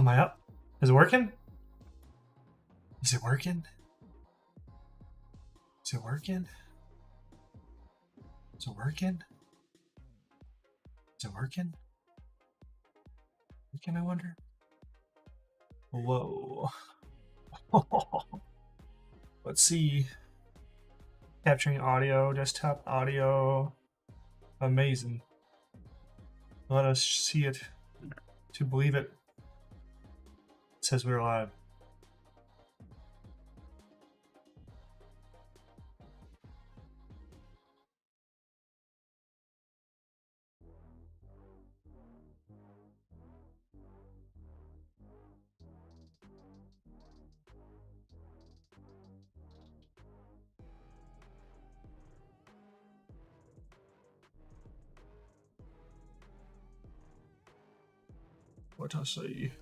am I up? Is it working? Is it working? Is it working? Is it working? Is it working? Can I wonder? Whoa. Let's see. Capturing audio, desktop audio. Amazing. Let us see it to believe it. It says we're live. What I say?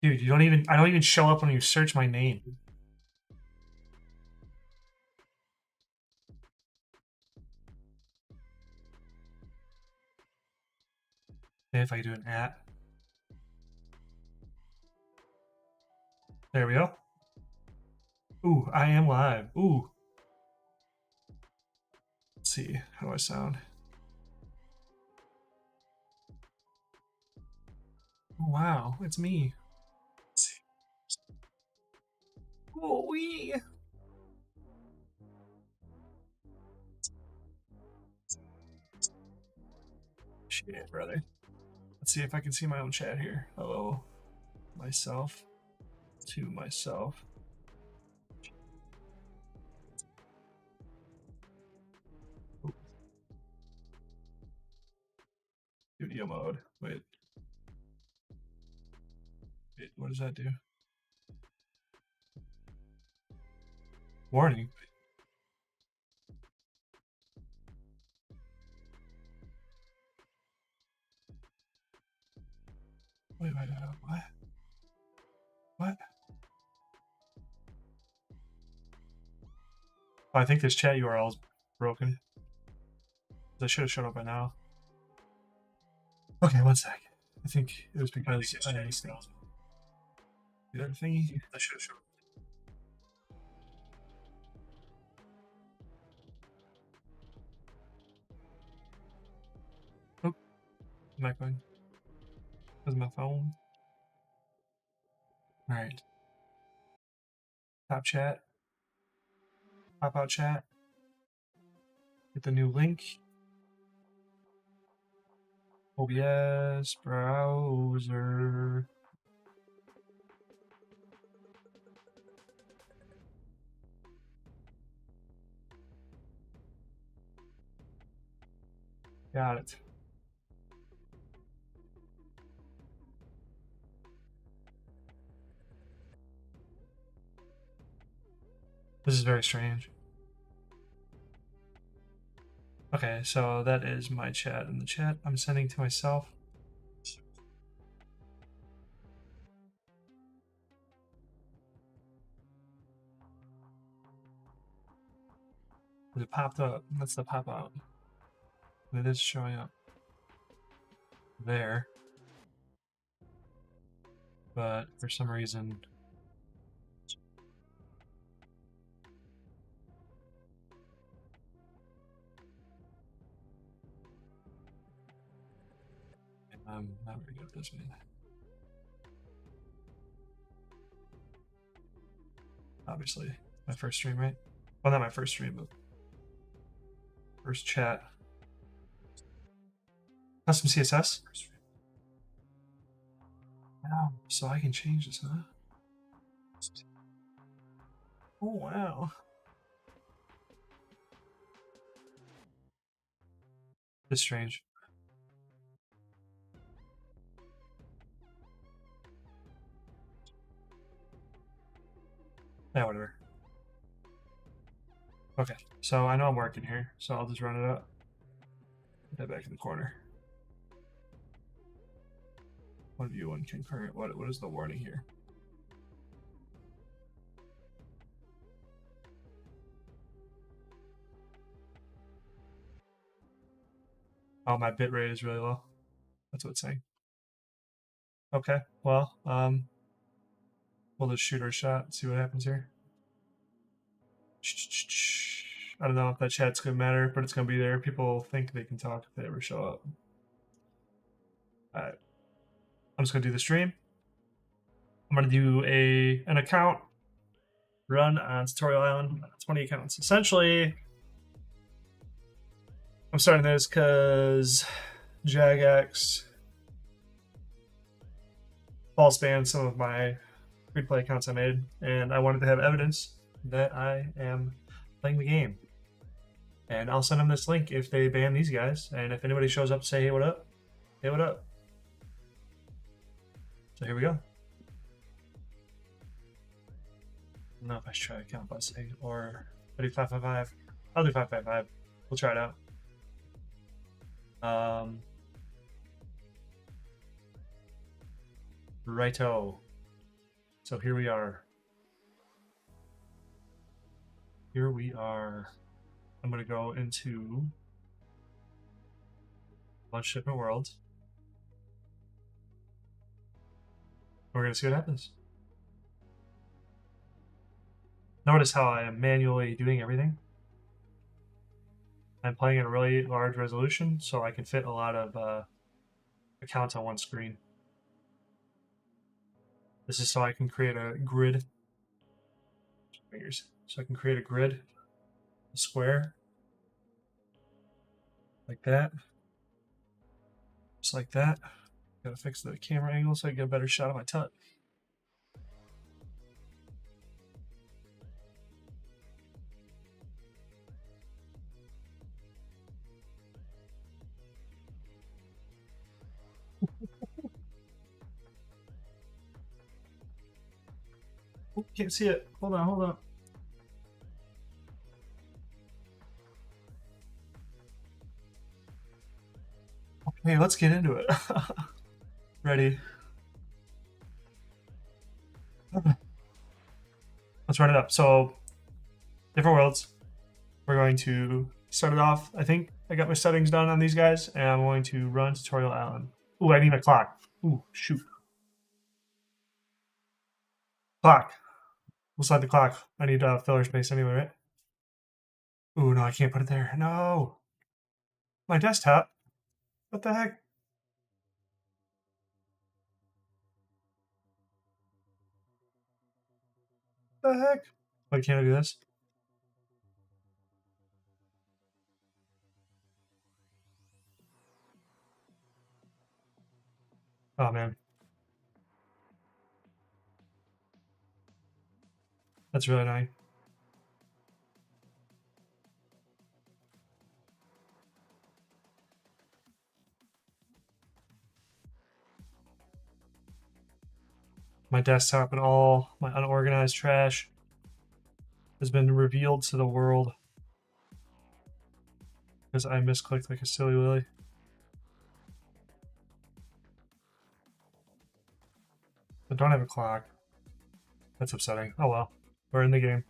Dude, you don't even, I don't even show up when you search my name. Okay, if I do an @ there we go. Ooh, I am live. Ooh. Let's see, how do I sound? Oh, wow, it's me. Let's see. Oh, wee. Shit, brother. Let's see if I can see my own chat here. Hello, myself to myself. Ooh. Studio mode. Wait, what does that do? Warning. Wait, what? What? Oh, I think this chat URL is broken. That should have shown up by now. Okay, one sec. I think it was because I missed it. The other thingy, that should have shown up. Oh, my phone. That's my phone. All right. Top chat. Pop out chat. Get the new link. OBS browser. Got it. This is very strange. Okay, so that is my chat in the chat. I'm sending to myself. It popped up. That's the pop out. It is showing up there. But for some reason, I'm not very good at this one. Obviously, my first stream, right? Well, not my first stream, but first chat. Custom CSS? Wow, so I can change this, huh? Oh, wow. It's strange. Yeah, whatever. Okay, so I know I'm working here, so I'll just run it up. Put that back in the corner. One view, one concurrent. What is the warning here? Oh, my bit rate is really low. That's what it's saying. Okay, well, we'll just shoot our shot and see what happens here. I don't know if that chat's gonna matter, but it's gonna be there. People think they can talk if they ever show up. Alright. I'm just gonna do the stream. I'm gonna do an account run on Tutorial Island, 20 accounts. Essentially, I'm starting this because Jagex false banned some of my free-to-play accounts I made, and I wanted to have evidence that I am playing the game. And I'll send them this link if they ban these guys, and if anybody shows up to say, hey, what up? Hey, what up? So here we go. I don't know if I should try to count busing or I do 555. I'll do 555. We'll try it out. Righto. So here we are. Here we are. I'm going to go into a bunch of different worlds. We're going to see what happens. Notice how I am manually doing everything. I'm playing at a really large resolution, so I can fit a lot of accounts on one screen. This is so I can create a grid. So I can create a grid, a square, like that. Just like that. Gotta fix the camera angle so I get a better shot of my tut. Oh, can't see it. Hold on, hold on. Okay, let's get into it. Ready. Let's run it up. So, different worlds. We're going to start it off. I think I got my settings done on these guys, and I'm going to run Tutorial Island. Ooh, I need a clock. Ooh, shoot. Clock. We'll slide the clock. I need filler space anyway, right? Ooh, no, I can't put it there. No. My desktop. What the heck? The heck? Why can't I do this? Oh, man. That's really annoying. My desktop and all my unorganized trash has been revealed to the world because I misclicked like a silly willy. I don't have a clock. That's upsetting. Oh well, we're in the game.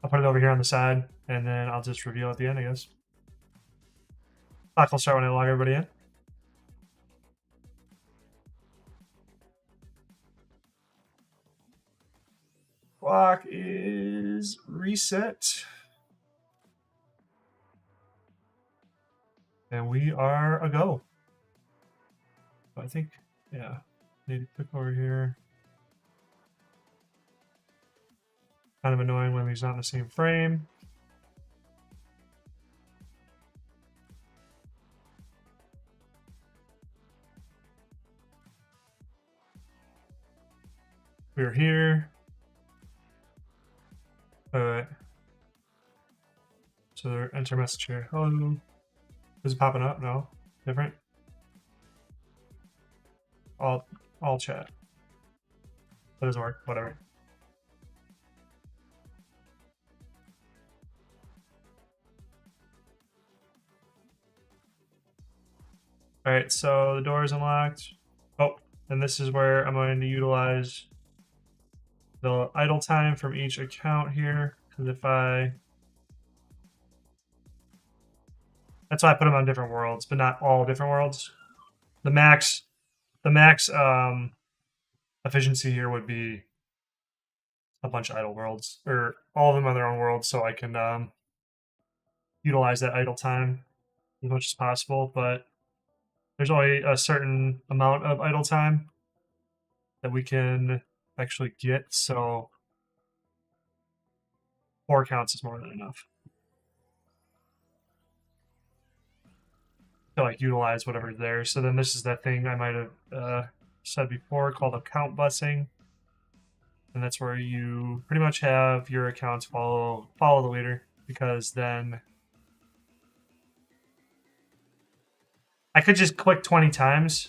I'll put it over here on the side, and then I'll just reveal at the end, I guess. Clock will start when I log everybody in. Clock is reset. And we are a go. I think, yeah, need to click over here. Kind of annoying when he's not in the same frame. We're here. Alright. So enter message here. Hello. Is it popping up? No. Different? All chat. That doesn't work. Whatever. Alright, so the door is unlocked. Oh, and this is where I'm going to utilize the idle time from each account here. Because if I... That's why I put them on different worlds, but not all different worlds. The max efficiency here would be a bunch of idle worlds, or all of them on their own worlds, so I can utilize that idle time as much as possible. But there's only a certain amount of idle time that we can actually get, so 4 counts is more than enough to like utilize whatever's there. So then this is that thing I might have said before called account busing, and that's where you pretty much have your accounts follow the leader, because then I could just click 20 times.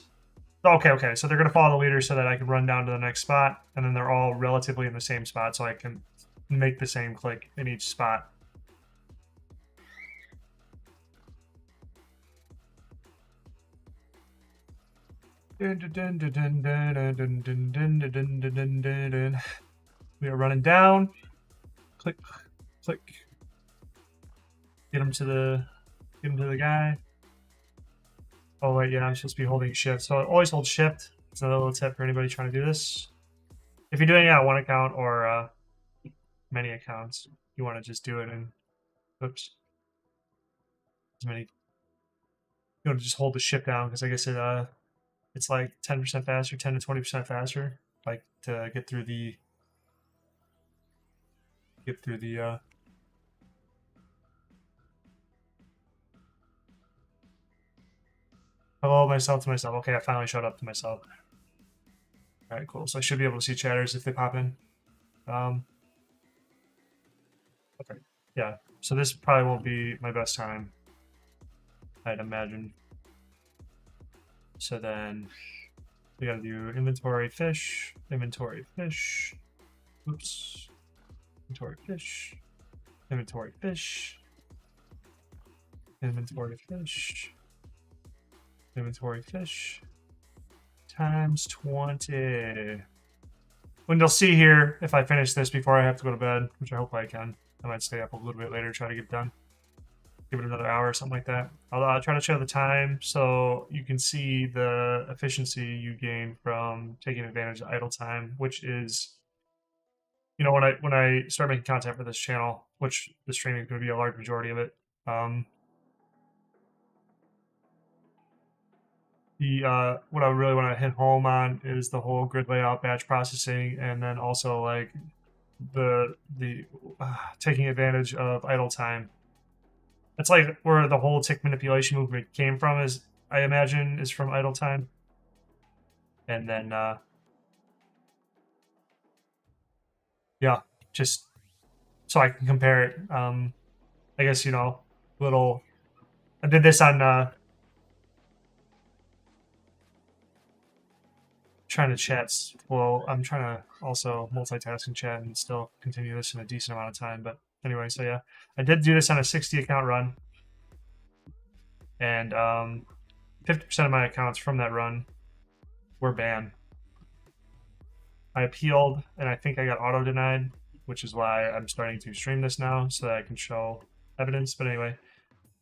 Okay, so they're going to follow the leader so that I can run down to the next spot, and then they're all relatively in the same spot, so I can make the same click in each spot. We are running down. Click, click. Get him to the guy. Oh wait, yeah, I'm supposed to be holding shift. So always hold shift. It's another little tip for anybody trying to do this. If you're doing it on one account or many accounts, you want to just do it in, oops, as many. You want to just hold the shift down, because I guess it's like 10% faster, 10 to 20% faster, like to get through the hello myself to myself. Okay, I finally showed up to myself. All right, cool. So I should be able to see chatters if they pop in. Okay, yeah. So this probably won't be my best time, I'd imagine. So then we gotta do inventory fish, inventory fish. Oops. Inventory fish, inventory fish, inventory fish, inventory fish, times 20. When you'll see here, if I finish this before I have to go to bed, which I hope I can, I might stay up a little bit later, try to get it done. Give it another hour or something like that. I'll try to show the time so you can see the efficiency you gain from taking advantage of idle time, which is, you know, when I start making content for this channel, which the streaming is going to be a large majority of it, what I really want to hit home on is the whole grid layout, batch processing, and then also like the taking advantage of idle time. That's like where the whole tick manipulation movement came from, is I imagine is from idle time. And then yeah, just so I can compare it. I guess, you know, I did this on trying to chat. Well, I'm trying to also multitask and chat and still continue this in a decent amount of time. But anyway, so yeah, I did do this on a 60 account run, and 50% of my accounts from that run were banned. I appealed, and I think I got auto denied, which is why I'm starting to stream this now so that I can show evidence. But anyway,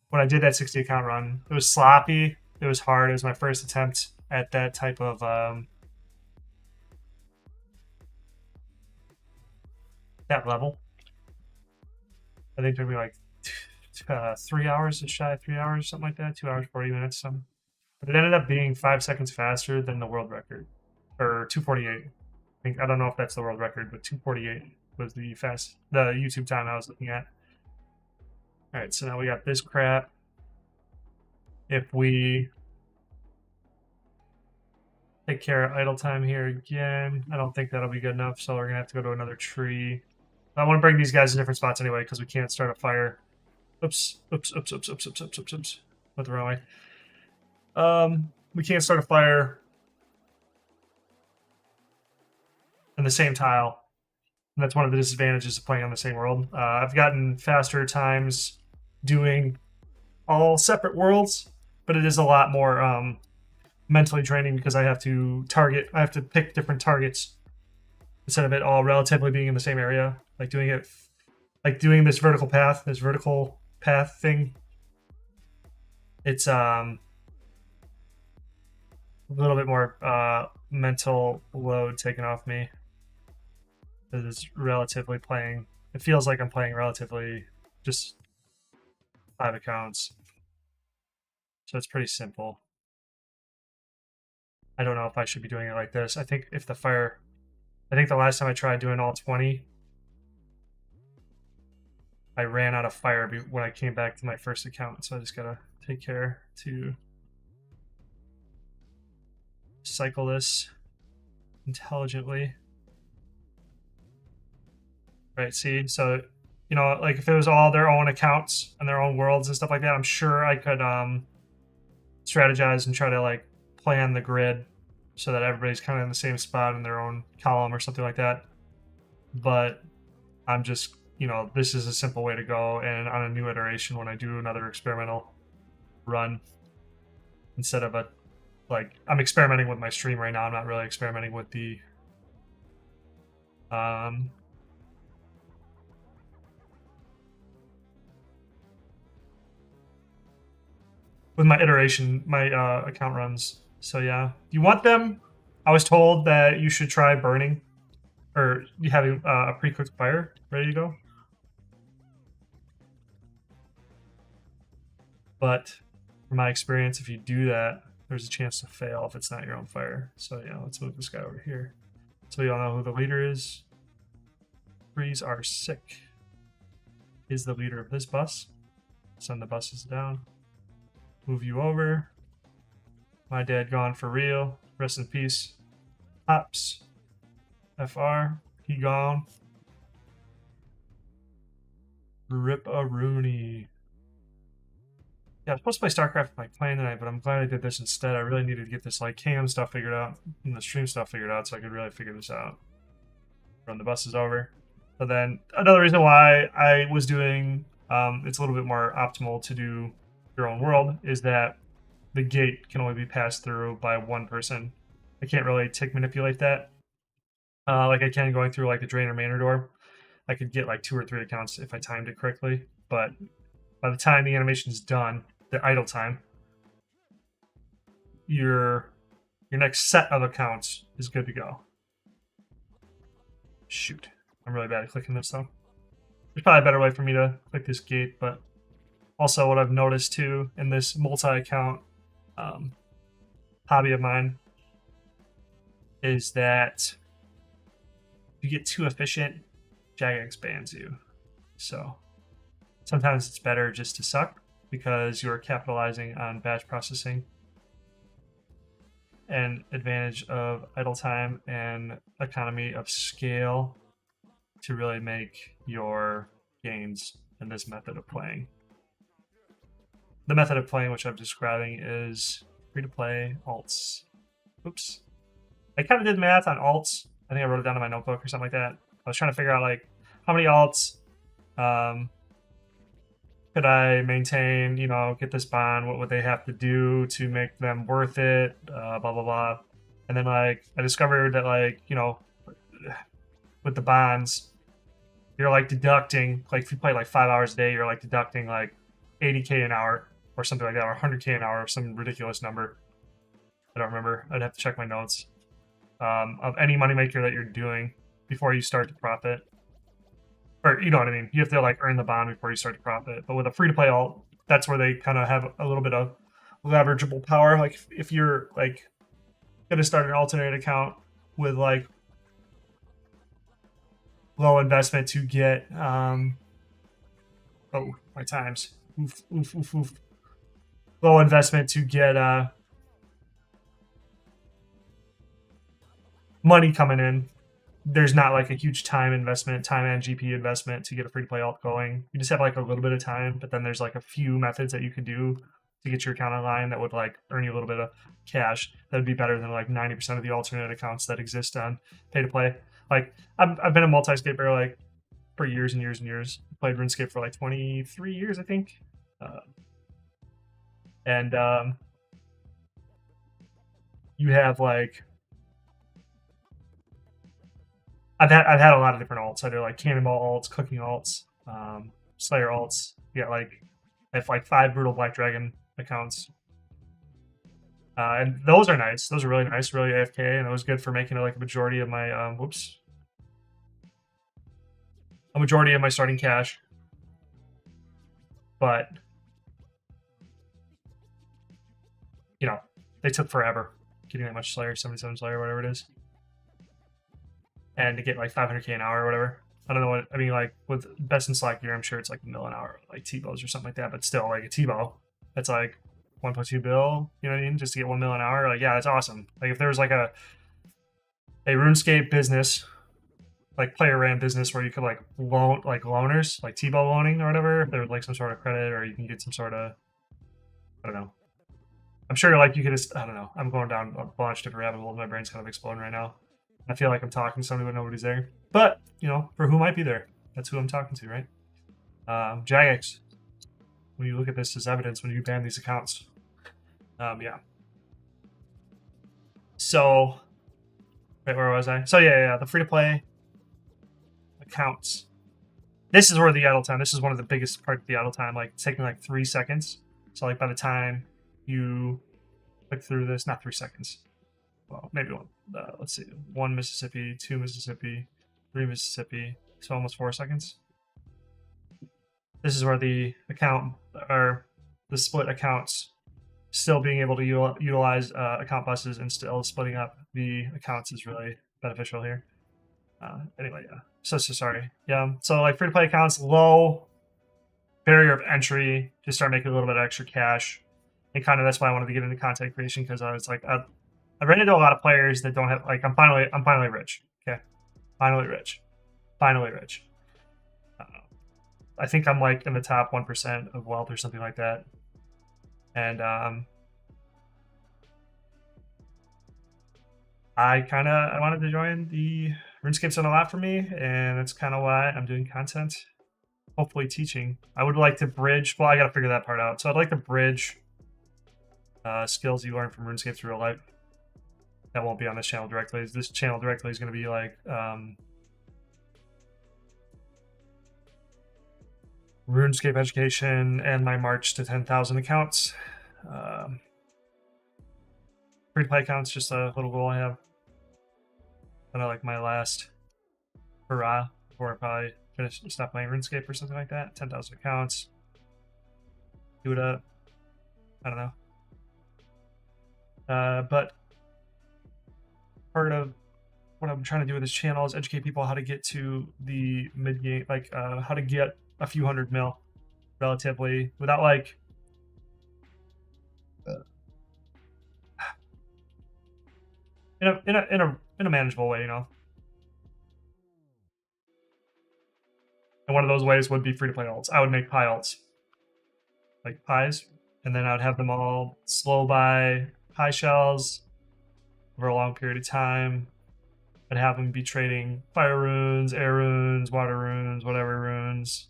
when I did that 60 account run, it was sloppy. It was hard. It was my first attempt at that type of that level. I think it took me like 3 hours, just shy of 3 hours, something like that. 2 hours, 40 minutes, something. But it ended up being 5 seconds faster than the world record, or 2:48. I don't know if that's the world record, but 2:48 was the YouTube time I was looking at. All right, so now we got this crap. If we take care of idle time here again, I don't think that'll be good enough, so we're gonna have to go to another tree. I want to bring these guys in different spots anyway, because we can't start a fire. Oops. Went the wrong way. We can't start a fire in the same tile. And that's one of the disadvantages of playing on the same world. I've gotten faster times doing all separate worlds, but it is a lot more mentally draining, because I have to pick different targets instead of it all relatively being in the same area. Like doing this vertical path thing. it's a little bit more mental load taken off me. It's relatively playing. It feels like I'm playing relatively just 5 accounts. So it's pretty simple. I don't know if I should be doing it like this. I think if the fire, I think the last time I tried doing all 20, I ran out of fire when I came back to my first account. So I just gotta take care to cycle this intelligently. Right, see, so, you know, like if it was all their own accounts and their own worlds and stuff like that, I'm sure I could strategize and try to like plan the grid so that everybody's kind of in the same spot in their own column or something like that. But I'm just, you know, this is a simple way to go, and on a new iteration when I do another experimental run, instead of a, like, I'm experimenting with my stream right now, I'm not really experimenting with the with my iteration, my account runs. So yeah, you want them. I was told that you should try burning or having a pre-cooked fire ready to go. But from my experience, if you do that, there's a chance to fail if it's not your own fire. So yeah, let's move this guy over here. So you all know who the leader is. Trees are sick. Is the leader of this bus. Send the buses down. Move you over. My dad gone for real. Rest in peace. Pops. FR. He gone. Rip-a-rooney. Yeah, I was supposed to play StarCraft with my clan tonight, but I'm glad I did this instead. I really needed to get this like cam stuff figured out and the stream stuff figured out so I could really figure this out. Run the buses over. But then another reason why I was doing it's a little bit more optimal to do your own world is that the gate can only be passed through by one person. I can't really tick manipulate that like I can going through like the drain or manor door. I could get like 2 or 3 accounts if I timed it correctly, but by the time the animation is done, the idle time, your next set of accounts is good to go. Shoot, I'm really bad at clicking this though. There's probably a better way for me to click this gate, but also what I've noticed too in this multi-account hobby of mine is that if you get too efficient, Jagex bans you. So sometimes it's better just to suck because you're capitalizing on batch processing and advantage of idle time and economy of scale to really make your gains in this method of playing. The method of playing which I'm describing is free-to-play alts. Oops. I kind of did math on alts. I think I wrote it down in my notebook or something like that. I was trying to figure out like how many alts could I maintain, you know, get this bond, what would they have to do to make them worth it, blah, blah, blah. And then like I discovered that like, you know, with the bonds, you're like deducting, like if you play like 5 hours a day, you're like deducting like 80K an hour or something like that, or 100K an hour or some ridiculous number. I don't remember. I'd have to check my notes. Of any moneymaker that you're doing before you start to profit. Or, you know what I mean? You have to like earn the bond before you start to profit. But with a free-to-play alt, that's where they kind of have a little bit of leverageable power. Like if you're like going to start an alternate account with like low investment to get oh, my times. Oof, oof, oof, oof. Low investment to get money coming in. There's not like a huge time investment, time and GP investment to get a free-to-play alt going. You just have like a little bit of time, but then there's like a few methods that you can do to get your account online that would like earn you a little bit of cash. That would be better than like 90% of the alternate accounts that exist on pay-to-play. Like I've been a multi-scaper like for years and years and years. I played RuneScape for like 23 years, I think. You have like I've had a lot of different alts. I do like cannonball alts, cooking alts, slayer alts. You got like I have like 5 brutal black dragon accounts. And those are nice. Those are really nice, really AFK, and it was good for making it like a majority of my a majority of my starting cash. But you know, they took forever getting that much Slayer, 77 Slayer, whatever it is, and to get like 500k an hour or whatever. I don't know what I mean. Like with best in Slack gear, I'm sure it's like a mil an hour, like T-bows or something like that. But still, like a T-bow, that's like 1.2 bill. You know what I mean? Just to get 1 mil an hour, like yeah, that's awesome. Like if there was like a RuneScape business, like player ran business where you could like loan like loaners, like T-bow loaning or whatever. If there was like some sort of credit, or you can get some sort of, I don't know. I'm sure like you could just, I don't know. I'm going down a bunch of different rabbit holes. My brain's kind of exploding right now. I feel like I'm talking to somebody but nobody's there. But, you know, for who might be there, that's who I'm talking to, right? Jagex, when you look at this as evidence, when you ban these accounts. Yeah. So, wait, where was I? So yeah, the free-to-play accounts. This is where the idle time, this is one of the biggest part of the idle time, like it's taking like 3 seconds. So like by the time you click through this, not 3 seconds. Well, maybe one. Let's see, 1 Mississippi, 2 Mississippi, 3 Mississippi, so almost 4 seconds. This is where the account or the split accounts, still being able to utilize account buses and still splitting up the accounts is really beneficial here. Anyway, yeah. So sorry. Yeah. So like free to play accounts, low barrier of entry to start making a little bit of extra cash, and kind of that's why I wanted to get into content creation, because I was like, I ran into a lot of players that don't have like I'm finally rich. Okay, finally rich. I think I'm like in the top 1% of wealth or something like that, and I wanted to join the RuneScape's done a lot for me, and that's kind of why I'm doing content, hopefully teaching. I would like to bridge, well, I got to figure that part out. So I'd like to bridge skills you learn from RuneScape through real life. That won't be on this channel directly. This channel directly is going to be like RuneScape education and my march to 10,000 accounts. Free-to-play accounts, just a little goal I have. Kind of like my last hurrah before I probably stop playing RuneScape or something like that. 10,000 accounts. Do it up. I don't know. But part of what I'm trying to do with this channel is educate people how to get to the mid game, like how to get a few hundred mil relatively without like in a manageable way, you know. And one of those ways would be free to play alts. I would make pie alts, like pies, and then I'd have them all slow buy pie shells over a long period of time. I'd have them be trading fire runes, air runes, water runes, whatever runes,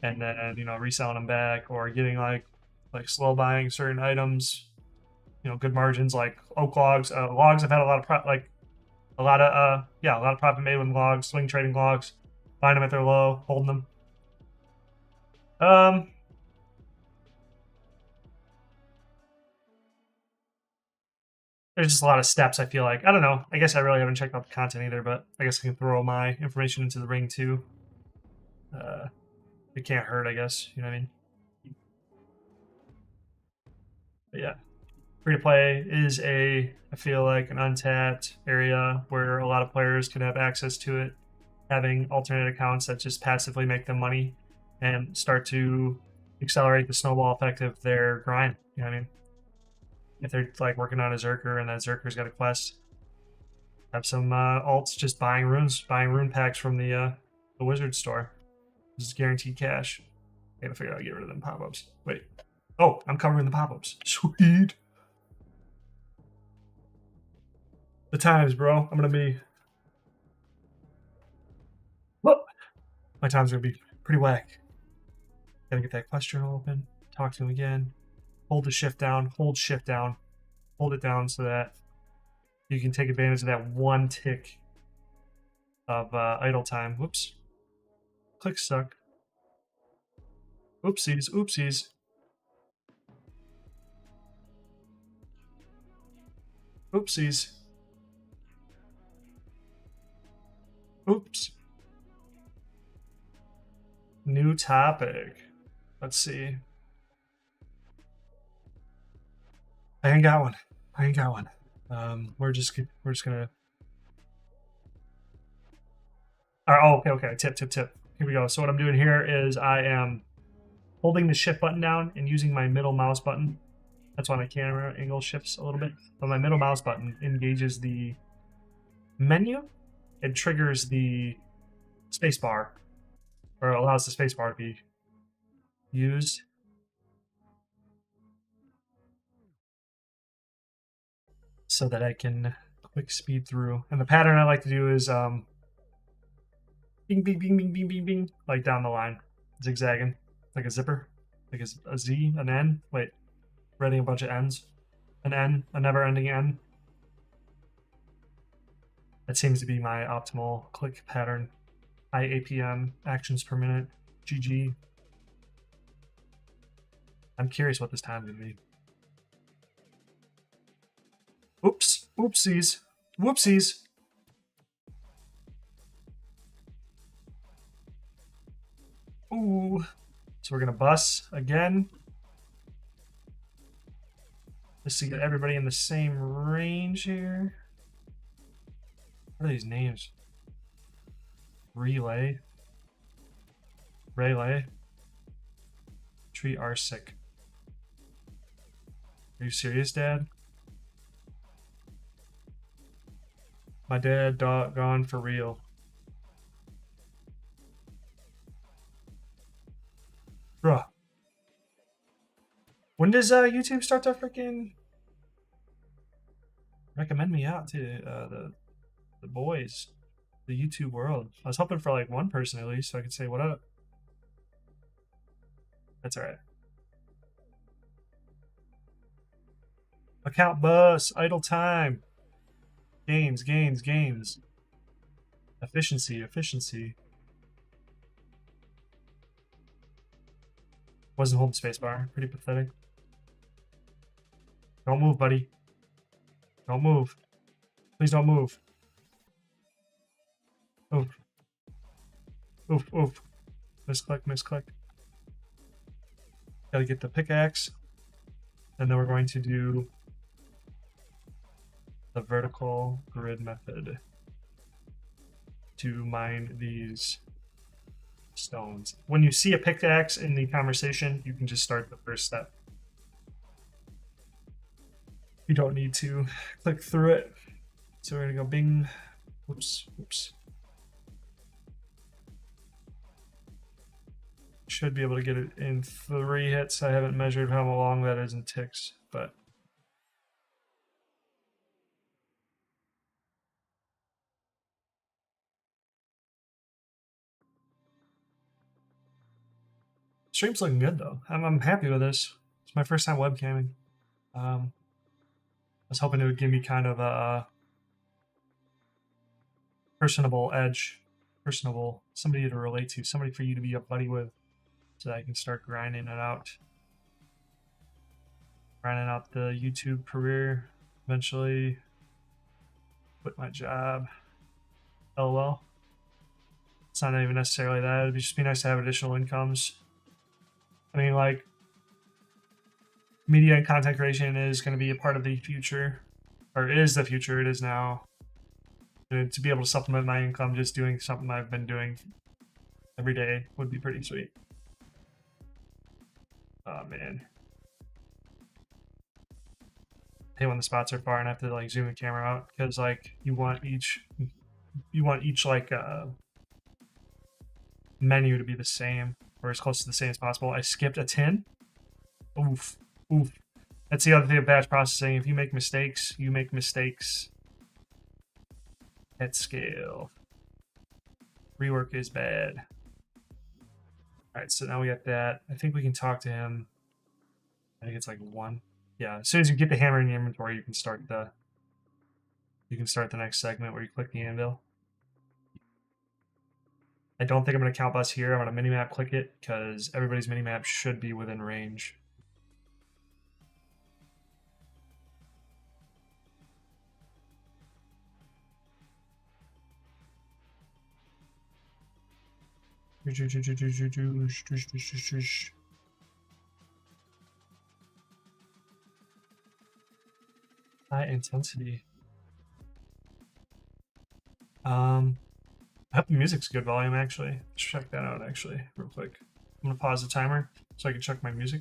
and then, you know, reselling them back, or getting like slow buying certain items, you know, good margins like oak logs. Logs have had a lot of a lot of profit made with logs, swing trading logs, buying them at their low, holding them. There's just a lot of steps, I feel like. I don't know. I guess I really haven't checked out the content either, but I guess I can throw my information into the ring too. It can't hurt, I guess. You know what I mean? But yeah. Free to play is I feel like an untapped area where a lot of players can have access to it, having alternate accounts that just passively make them money and start to accelerate the snowball effect of their grind. You know what I mean? If they're like working on a Zerker and that Zerker's got a quest, have some alts just buying runes, buying rune packs from the wizard store. This is guaranteed cash. I gotta figure out how to get rid of them pop-ups. Wait. Oh, I'm covering the pop-ups. Sweet. The times, bro. I'm gonna be. Whoop. My time's gonna be pretty whack. Gotta get that quest journal open. Talk to him again. Hold the shift down. Hold shift down. Hold it down so that you can take advantage of that one tick of idle time. Whoops. Click stuck. Oopsies. Oopsies. Oopsies. Oops. New topic. Let's see. I ain't got one. I ain't got one. We're just gonna. All right, oh, okay. Tip. Here we go. So what I'm doing here is I am holding the shift button down and using my middle mouse button. That's why my camera angle shifts a little bit. But my middle mouse button engages the menu. It triggers the space bar, or allows the space bar to be used. So that I can quick speed through. And the pattern I like to do is bing, bing, bing, bing, bing, bing, bing, like down the line, zigzagging, like a zipper, like a Z, an N. Wait, writing a bunch of N's, an N, a never-ending N. That seems to be my optimal click pattern. IAPM, actions per minute, GG. I'm curious what this time's gonna be. Oops, oopsies, whoopsies. Ooh. So we're gonna bus again. Just to get everybody in the same range here. What are these names? Relay. Tree Arsic. Are you serious, Dad? My dad gone for real. Bruh. When does YouTube start to freaking recommend me out to the boys, the YouTube world? I was hoping for like one person at least so I could say what up. That's alright. Account bus, idle time. Gains. Efficiency. Wasn't holding spacebar. Pretty pathetic. Don't move, buddy. Don't move. Please don't move. Oof. Misclick. Gotta get the pickaxe. And then we're going to do the vertical grid method to mine these stones. When you see a pickaxe in the conversation, you can just start the first step. You don't need to click through it. So we're gonna go bing. Whoops. Should be able to get it in 3 hits. I haven't measured how long that is in ticks, but stream's looking good though. I'm happy with this. It's my first time webcamming. I was hoping it would give me kind of a personable edge, somebody to relate to, somebody for you to be a buddy with, so that I can start grinding out the YouTube career. Eventually, quit my job. LOL. It's not even necessarily that. It'd just be nice to have additional incomes. I mean, like, media and content creation is going to be a part of the future, or is the future. It is now. And to be able to supplement my income just doing something I've been doing every day would be pretty sweet. Oh man. I hate when the spots are far and I have to like zoom the camera out, because like you want each like menu to be the same, or as close to the same as possible. I skipped a tin. Oof. That's the other thing of batch processing. If you make mistakes, you make mistakes at scale. Rework is bad. Alright, so now we got that. I think we can talk to him. I think it's like 1. Yeah, as soon as you get the hammer in the inventory, you can start the next segment where you click the anvil. I don't think I'm going to count bus here. I'm going to minimap click it, because everybody's minimap should be within range. High intensity. I hope the music's good volume, actually. Let's check that out, actually, real quick. I'm gonna pause the timer so I can check my music.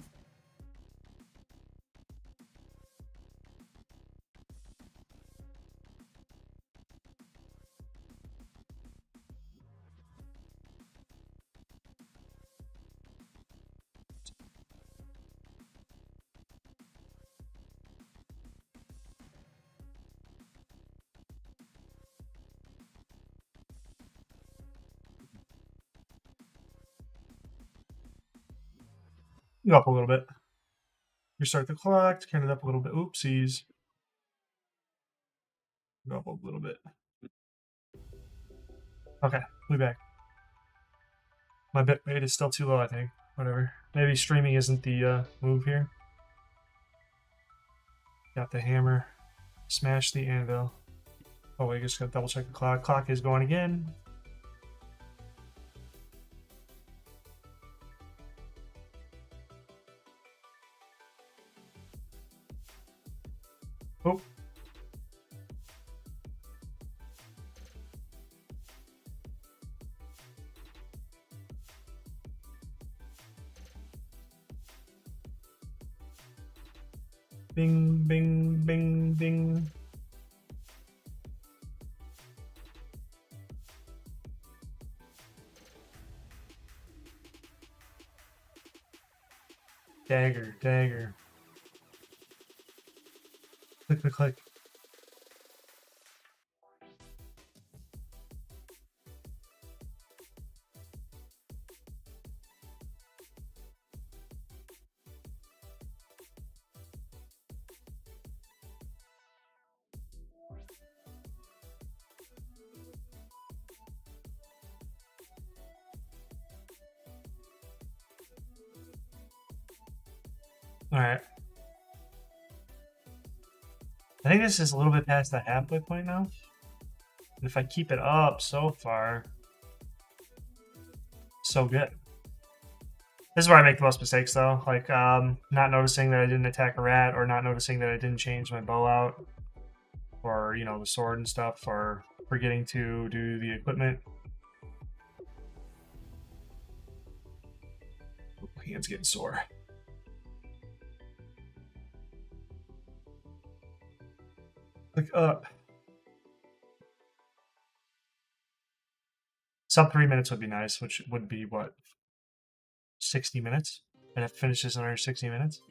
Go up a little bit. Restart the clock, turn it up a little bit. Oopsies. Go up a little bit. Okay, we'll be back. My bit rate is still too low, I think. Whatever. Maybe streaming isn't the move here. Got the hammer. Smash the anvil. Oh, wait, just gotta double check the clock. Clock is going again. Oh. Bing, bing, bing, bing. Dagger, dagger. Click, click, click. Alright. I think this is a little bit past the halfway point now. And if I keep it up so far, so good. This is where I make the most mistakes, though. Like, not noticing that I didn't attack a rat, or not noticing that I didn't change my bow out, or, you know, the sword and stuff, or forgetting to do the equipment. Ooh, hand's getting sore. Click up. Sub 3 minutes would be nice, which would be, what, 60 minutes? And it finishes in under 60 minutes?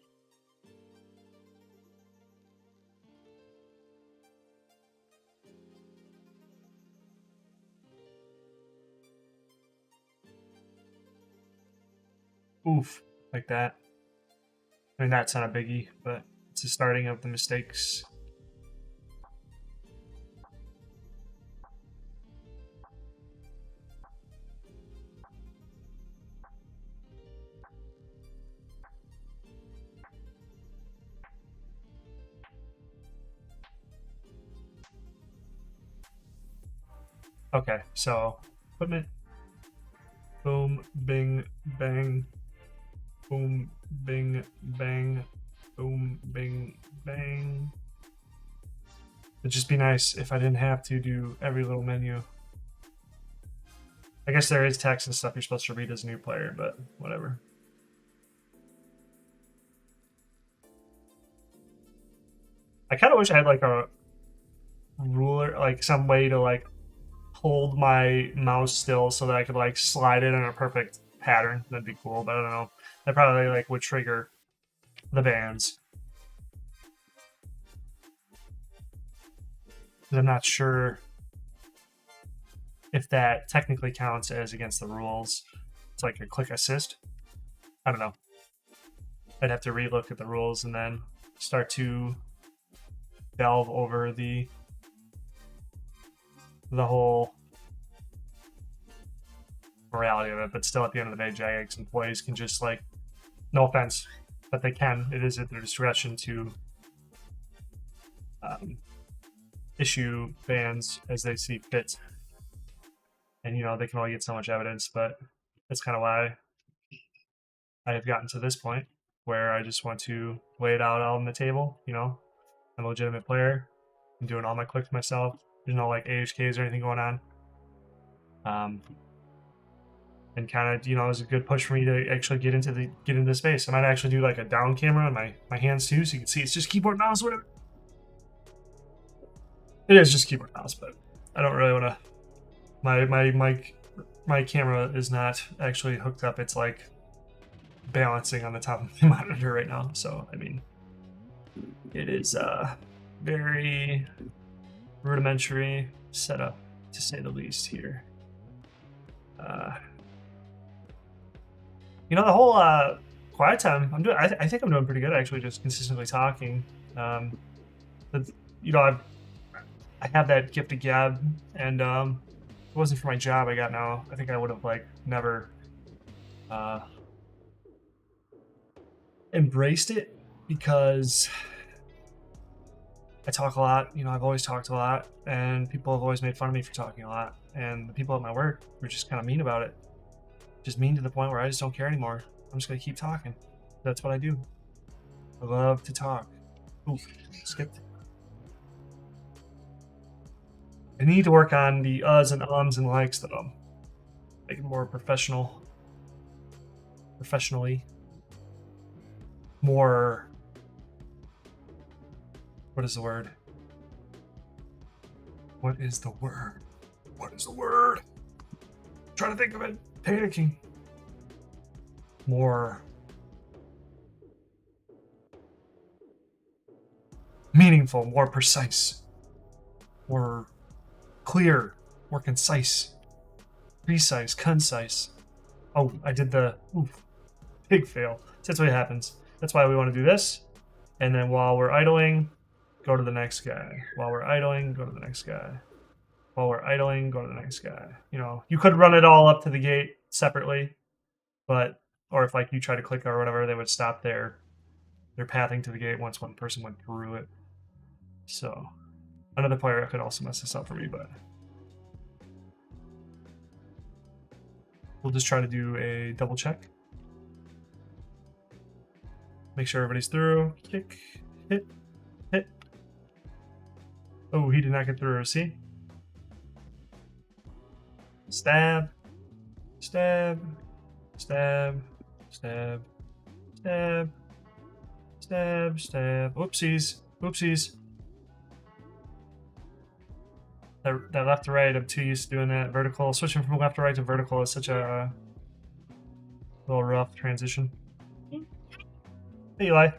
Oof, like that. I mean, that's not a biggie, but it's the starting of the mistakes. Okay, so equipment. Boom, bing, bang. Boom, bing, bang. Boom, bing, bang. It'd just be nice if I didn't have to do every little menu. I guess there is text and stuff you're supposed to read as a new player, but whatever. I kind of wish I had like a ruler, like some way to like hold my mouse still so that I could like slide it in a perfect pattern. That'd be cool, but I don't know. That probably like would trigger the bans. I'm not sure if that technically counts as against the rules. It's like a click assist. I don't know. I'd have to relook at the rules and then start to delve over the whole morality of it. But still, at the end of the day, Jagex employees can just like, no offense, but they can. It is at their discretion to issue bans as they see fit. And, you know, they can only get so much evidence, but That's kind of why I have gotten to this point where I just want to lay it out on the table. You know, I'm a legitimate player. I'm doing all my clicks myself. There's no like AHKs or anything going on. And kind of, you know, it was a good push for me to actually get into the space. I might actually do like a down camera on my hands too, so you can see it's just keyboard mouse, whatever. It is just keyboard mouse, but I don't really want to. My camera is not actually hooked up. It's like balancing on the top of my monitor right now. So I mean, it is very rudimentary setup to say the least here. You know, the whole quiet time, I think I'm doing pretty good actually, just consistently talking. But, you know, I have that gift of gab, and if it wasn't for my job I got now, I think I would have like never embraced it, because I talk a lot. You know, I've always talked a lot, and people have always made fun of me for talking a lot, and the people at my work were just kind of mean about it. Just mean to the point where I just don't care anymore. I'm just gonna keep talking. That's what I do. I love to talk. Ooh, skipped. I need to work on the uhs and ums and likes though. Make it more professionally. More. What is the word? What is the word? What is the word? I'm trying to think of it. Panicking. More meaningful, more precise, more clear, more concise, concise. Oh, I did the big fail. That's what happens. That's why we want to do this. And then while we're idling, go to the next guy. While we're idling, go to the next guy. While we're idling, go to the next guy. You know, you could run it all up to the gate separately, but, or if like you try to click or whatever, they would stop their pathing to the gate once one person went through it. So another player could also mess this up for me, but we'll just try to do a double check. Make sure everybody's through. Kick, hit, hit. Oh, he did not get through. See? Stab, stab, stab, stab, stab, stab, stab. Whoopsies, whoopsies. That left to right, I'm too used to doing that. Vertical, switching from left to right to vertical is such a little rough transition. Hey, Eli.